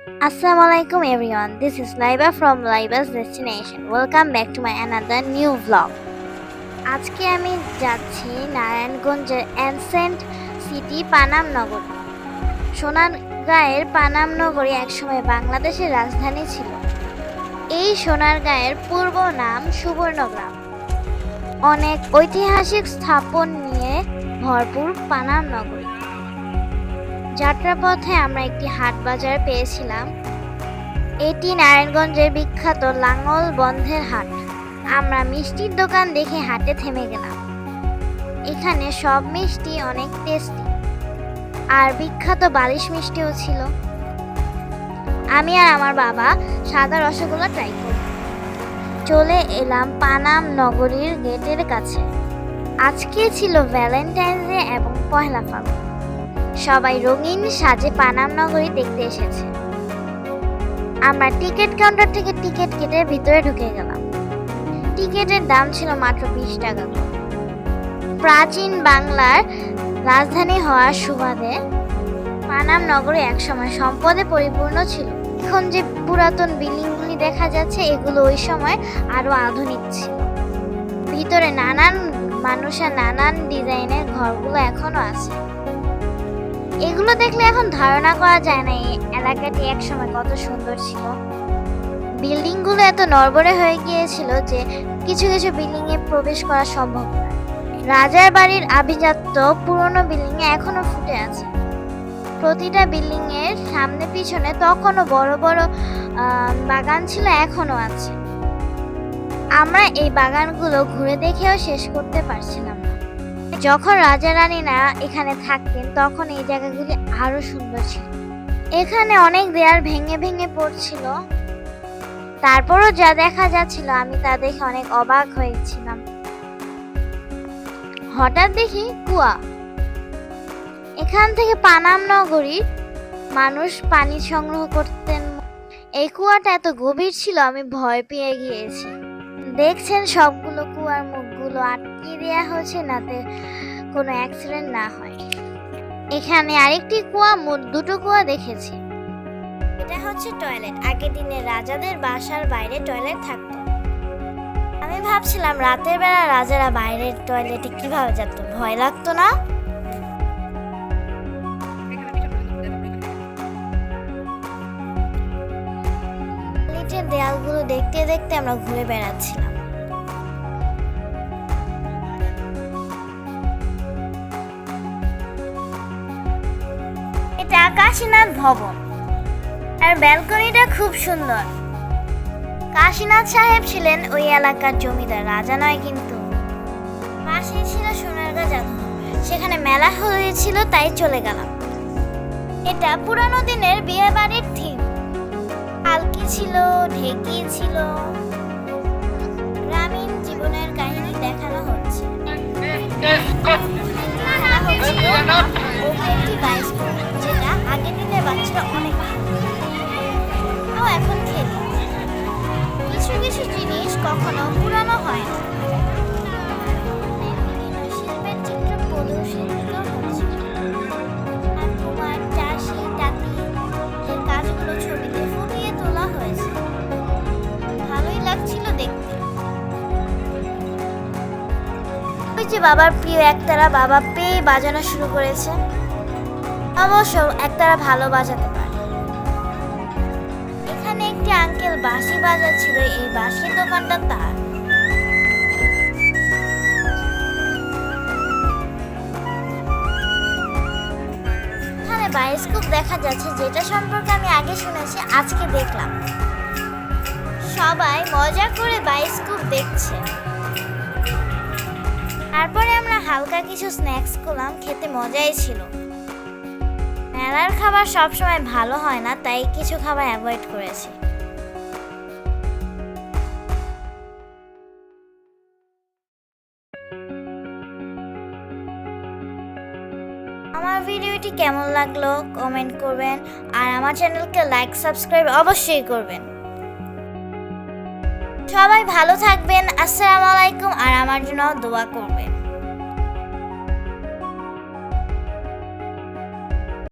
Assalamualaikum everyone. This is Laiba from Laiba's Destination. Welcome back to my another new vlog. আজকে আমি যাচ্ছি নারায়ণগঞ্জের ancient city Panam নগর। সোনারগাঁয়ের পানাম নগরী একসময় বাংলাদেশের রাজধানী ছিল। এই সোনারগাঁয়ের পূর্ব নাম সুবর্ণগ্রাম। অনেক ঐতিহাসিক স্থাপন নিয়ে ভরপুর পানাম নগরী। যাত্রাপথে আমরা একটি হাট বাজার পেয়েছিলাম। এটি নারায়ণগঞ্জের বিখ্যাত লাঙ্গল বন্ধের হাট। আমরা মিষ্টির দোকান দেখে হাটে থেমে গেলাম। এখানে সব মিষ্টি অনেক টেস্টি, আর বিখ্যাত বালিশ মিষ্টিও ছিল। আমি আর আমার বাবা সাদা রসগোল্লা ট্রাই করি। চলে এলাম পানাম নগরীর গেটের কাছে। আজকে ছিল ভ্যালেন্টাইন্স ডে এবং পহেলা ফাল্গুন। সবাই রঙিন সাজে পানাম নগরী দেখতে এসেছে। আমরা টিকিট কাউন্টার থেকে টিকিট কেটে ভিতরে ঢুকে গেলাম। টিকিটের দাম ছিল মাত্র 20 টাকা। প্রাচীন বাংলার রাজধানী হওয়ার সুবাদে পানাম নগরী একসময় সম্পদে পরিপূর্ণ ছিল। এখন যে পুরাতন বিল্ডিংগুলি দেখা যাচ্ছে, এগুলো ওই সময় আরো আধুনিক ছিল। ভিতরে নানান মানুষের নানান ডিজাইনের ঘরগুলো এখনো আছে। এগুলো দেখলে এখন ধারণা করা যায় না এই এলাকাটি একসময় কত সুন্দর ছিল। বিল্ডিংগুলো এত নড়বড়ে হয়ে গিয়েছিল যে কিছু কিছু বিল্ডিং এ প্রবেশ করা সম্ভব নয়। রাজার বাড়ির আভিজাত্য পুরনো বিল্ডিং এ এখনো ফুটে আছে। প্রতিটা বিল্ডিং এর সামনে পিছনে তখনও বড় বড় বাগান ছিল, এখনো আছে। আমরা এই বাগানগুলো ঘুরে দেখেও শেষ করতে পারছিলাম না। যখন রাজা রানীরা এখানে থাকতেন তখন এই জায়গাগুলি আরো সুন্দর ছিল। এখানে অনেক দেয়াল ভেঙে ভেঙে পড়ছিল, তারপরও যা দেখা যাচ্ছিল আমি তা দেখে অনেক অবাক হয়েছিলাম। হঠাৎ দেখি কুয়া। এখান থেকে পানাম নগরীর মানুষ পানি সংগ্রহ করতেন। এই কুয়াটা এত গভীর ছিল আমি ভয় পেয়ে গিয়েছি। দেখছেন সবগুলো কুয়ার মুখগুলো আটকে দেওয়া হয়েছে যাতে কোনো অ্যাক্সিডেন্ট না হয়। এখানে আরেকটি কুয়া, মোট দুটো কুয়া দেখেছি। এটা হচ্ছে টয়লেট। আগের দিনে রাজাদের বাসার বাইরে টয়লেট থাকতো। আমি ভাবছিলাম রাতের বেলা রাজারা বাইরের টয়লেটে কিভাবে যেত, ভয় লাগতো না? টয়লেটের দেয়ালগুলো দেখতে দেখতে আমরা ঘুরে বেড়াচ্ছিলাম। এটা কাশীনাথ ভবন, আর ব্যালকনিটা খুব সুন্দর। কাশীনাথ সাহেব ছিলেন ওই এলাকার জমিদার, রাজা নয় কিন্তু। পাশে ছিল সোনারগাঁ জাদুঘর, সেখানে মেলা হয়েছিল তাই চলে গেলাম। এটা পুরানো দিনের বিয়ে বাড়ির থিম। পালকি ছিল, ঢেকি ছিল, গ্রামীণ জীবনের কাহিনী দেখানো হচ্ছে। যেটা আগের দিনের বাচ্চারা অনেক এখন খেলি। কিছু কিছু জিনিস কখনো পুরানো হয় না। শিল্পের চিত্র প্রদর্শিত হচ্ছে। কুমার, চাষি, তাঁতি এর কাজগুলো ছবিতে ফুটিয়ে তোলা হয়েছে। ভালোই লাগছিল দেখতে। ওই যে বাবার প্রিয় একতারা, বাবা পেয়ে বাজানো শুরু করেছে। অবশ্য একতারা ভালো বাজাতে পারে। এখানে একটি আঙ্কেল বাঁশি বাজাচ্ছিল, এই বাঁশির দোকানটা তার। এখানে বায়োস্কোপ দেখা যাচ্ছে, যেটা সম্পর্কে আমি আগে শুনেছি, আজকে দেখলাম। সবাই মজা করে বায়োস্কোপ দেখছে। তারপরে আমরা হালকা কিছু স্ন্যাক্স করলাম, খেতে মজাই ছিল। মেলার খাবার সবসময় ভালো হয় না, তাই কিছু খাবার অ্যাভয়েড করেছি। আমার ভিডিওটি কেমন লাগলো কমেন্ট করবেন, আর আমার চ্যানেলকে লাইক সাবস্ক্রাইব অবশ্যই করবেন। সবাই ভালো থাকবেন। আসসালামু আলাইকুম, আর আমার জন্য দোয়া করবেন।